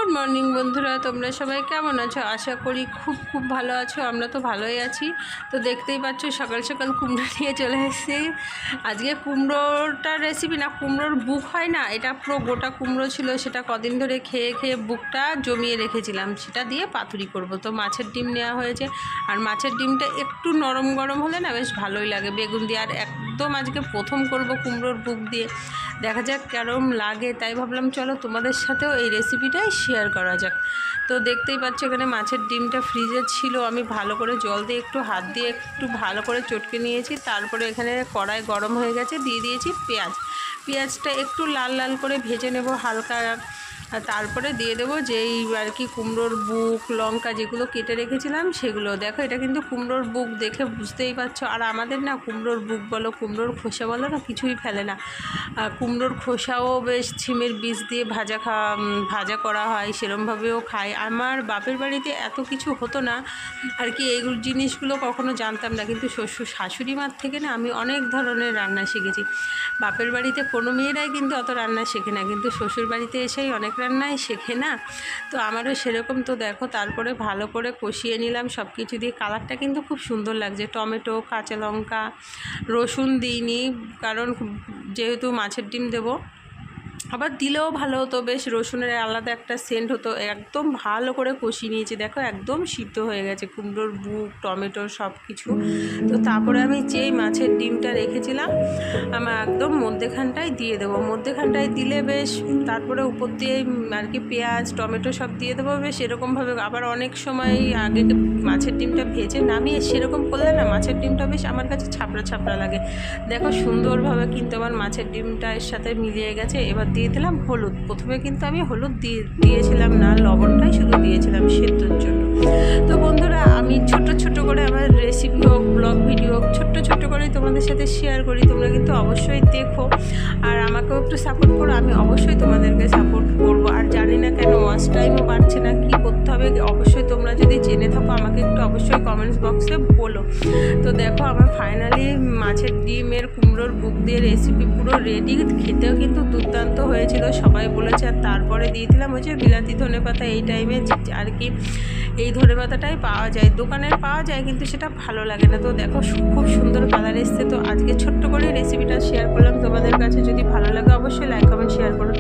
Good morning বন্ধুরা, তোমরা সবাই কেমন আছো? আশা করি খুব ভালো আছো। আমরা তো ভালোই আছি। তো দেখতেই পাচ্ছ সকাল সকাল কুমড়ো নিয়ে চলে এসেছি। আজকে কুমড়োটার রেসিপি না, কুমড়োর বুক হয় না, এটা পুরো গোটা কুমড়ো ছিল। সেটা কদিন ধরে খেয়ে খেয়ে বুকটা জমিয়ে রেখেছিলাম, সেটা দিয়ে পাতুরি করব। তো মাছের ডিম নেওয়া হয়েছে, আর মাছের ডিমটা একটু নরম গরম হলে না বেশ ভালোই লাগে বেগুন দিয়ে। আর একদম আজকে প্রথম করব কুমড়োর বুক দিয়ে, দেখা যাক কেরম লাগে। তাই ভাবলাম চলো তোমাদের সাথেও এই রেসিপিটাই শেয়ার করা যাক। তো দেখতেই পাচ্ছ এখানে মাছের ডিমটা ফ্রিজে ছিল, আমি ভালো করে জল দিয়ে একটু হাত দিয়ে একটু ভালো করে চটকে নিয়েছি। তারপরে এখানে কড়াই গরম হয়ে গেছে, দিয়ে দিয়েছি পেঁয়াজটা একটু লাল লাল করে ভেজে নেব হালকা। তারপরে দিয়ে দেবো যেই আর কি কুমড়োর বুক লঙ্কা যেগুলো কেটে রেখেছিলাম সেগুলো। দেখো এটা কিন্তু কুমড়োর বুক, দেখে বুঝতেই পারছো। আর আমাদের না কুমড়োর বুক বলো কুমড়োর খোসা বলো না, কিছুই ফেলে না। কুমড়োর খোসাও বেশ ছিমের বীজ দিয়ে ভাজা করা হয়, সেরমভাবেও খায়। আমার বাপের বাড়িতে এত কিছু হতো না আর কি, এই জিনিসগুলো কখনো জানতাম না। কিন্তু শাশুড়ি মার থেকে না আমি অনেক ধরনের রান্না শিখেছি। বাপের বাড়িতে কোনো মেয়েরাই কিন্তু অত রান্না শেখে না, কিন্তু শ্বশুর বাড়িতে এসেই অনেক রান্নাই শেখে না। তো আমারও সেরকম। তো দেখো তারপরে ভালো করে কষিয়ে নিলাম সব কিছু দিয়ে। কালারটা কিন্তু খুব সুন্দর লাগছে। টমেটো, কাঁচা লঙ্কা, রসুন দিইনি, কারণ যেহেতু মাছের ডিম দেবো। আবার দিলেও ভালো হতো, বেশ রসুনের আলাদা একটা সেন্ট হতো। একদম ভালো করে কষিয়ে নিয়েছি, দেখো একদম সিদ্ধ হয়ে গেছে কুমড়োর বুক টমেটো সব কিছু। তো তারপরে আমি যেই মাছের ডিমটা রেখেছিলাম আমার একদম মধ্যেখানটায় দিয়ে দেবো। মধ্যেখানটায় দিলে বেশ, তারপরে উপর দিয়ে আর কি পেঁয়াজ টমেটো সব দিয়ে দেবো বেশ এরকমভাবে। আবার অনেক সময় আগে মাছের ডিমটা ভেজে নামিয়ে সেরকম করলে না মাছের ডিমটা বেশ আমার কাছে ছাপড়া লাগে। দেখো সুন্দরভাবে কিন্তু আমার মাছের ডিমটা এর সাথে মিলিয়ে গেছে। এবার দিয়ে দিলাম হলুদ। প্রথমে কিন্তু আমি হলুদ দিয়েছিলাম না, লবণটাই শুধু দিয়েছিলাম সেদ্ধর জন্য। তো বন্ধুরা, আমি ছোট করে আমার রেসিপি হোক ব্লগ ভিডিও হোক ছোট্ট করে তোমাদের সাথে শেয়ার করি। তোমরা কিন্তু অবশ্যই দেখো আর আমাকেও একটু সাপোর্ট করো। আমি অবশ্যই তোমাদেরকে সাপোর্ট করবো। আর জানি না কেন ওয়াচ টাইমও বাড়ছে না, কী করতে হবে অবশ্যই তোমরা যদি জেনে থাকো আমাকে একটু অবশ্যই কমেন্টস বক্সে বলো। তো দেখো আমার ফাইনালি মাছের ডিমের কুমড়োর বুক দিয়ে রেসিপি পুরো রেডি। খেতেও কিন্তু দুর্দান্ত হয়েছিল, সবাই বলেছে। আর তারপরে দিয়ে দিলাম ওই যে বিলাতি ধনেপাতা। এই টাইমে আর কি এই ধনেপাতাটাই পাওয়া যায়, দোকানের পাওয়া যায়, কিন্তু সেটা ভালো লাগে না। তো দেখো খুব সুন্দর কালার এসছে। তো আজকে ছোট্ট করে রেসিপিটা শেয়ার করলাম তোমাদের কাছে। যদি ভালো লাগে অবশ্যই লাইক কমেন্ট শেয়ার করো।